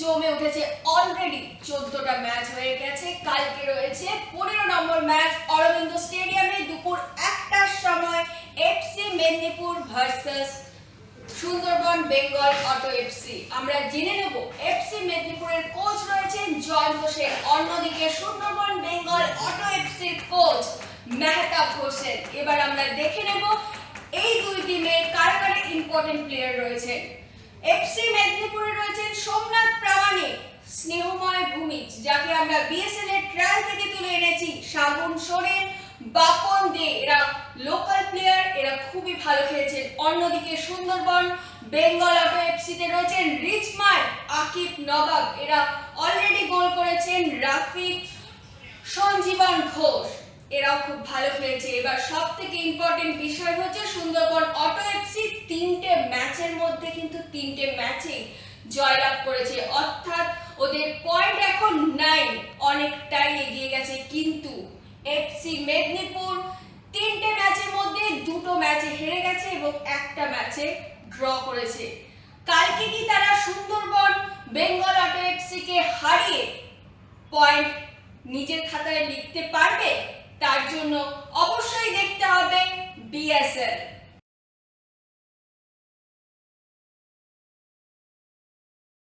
জমে উঠেছে। Already 14টা match হয়ে গেছে। কালকে রয়েছে 15 নম্বর ম্যাচ অরবিন্দ স্টেডিয়ামে দুপুর 1টার সময় FC Medinipur versus Sundarban Bengal auto FC. আমরা জেনে নেব এফসি মেদিনীপুরের কোচ রয়েছেন জয়ন্ত সেন, অন্যদিকে সুন্দরবন বেঙ্গল অটো এফসির কোচ মেহতাব হোসেন। এবার আমরা দেখে নেব এই দুই টিমের কারা কারা ইম্পর্টেন্ট প্লেয়ার রয়েছে। এফসি মেদিনীপুরে রয়েছেন সোমনাথ প্রামাণিক, স্নেহময় ভূমিজ, যাকে আমরা বিএসএল এর ট্রায়াল থেকে তুলে এনেছি, শাগুন সোরেন, বাপন দে, এরা লোকাল প্লেয়ার, এরা খুবই ভালো খেলেছেন। অন্যদিকে সুন্দরবন বেঙ্গল অটো এফসিতে রয়েছেন রিচমান, আকিব নবাব, এরা অলরেডি গোল করেছেন, রাফিক, সঞ্জীবন ঘোষ, এরাও খুব ভালো খেলেছে। এবার সব থেকে ইম্পর্টেন্ট বিষয় হচ্ছে সুন্দরবন অটো এফসি 3টে ম্যাচের মধ্যে কিন্তু 3টে ম্যাচেই জয়লাভ করেছে, অর্থাৎ ওদের পয়েন্ট এখন 9, অনেকটাই এগিয়ে গেছে। কিন্তু এফসি মেদিনীপুর 3টে ম্যাচের মধ্যে 2টো ম্যাচে হেরে গেছে এবং একটা ম্যাচে ড্র করেছে। কালকে কি তারা সুন্দরবন বেঙ্গল অটো এফসি কে হারিয়ে পয়েন্ট নিজের খাতায় লিখতে পারবে? তার জন্য অবশ্যই দেখতে হবে বিএসএল।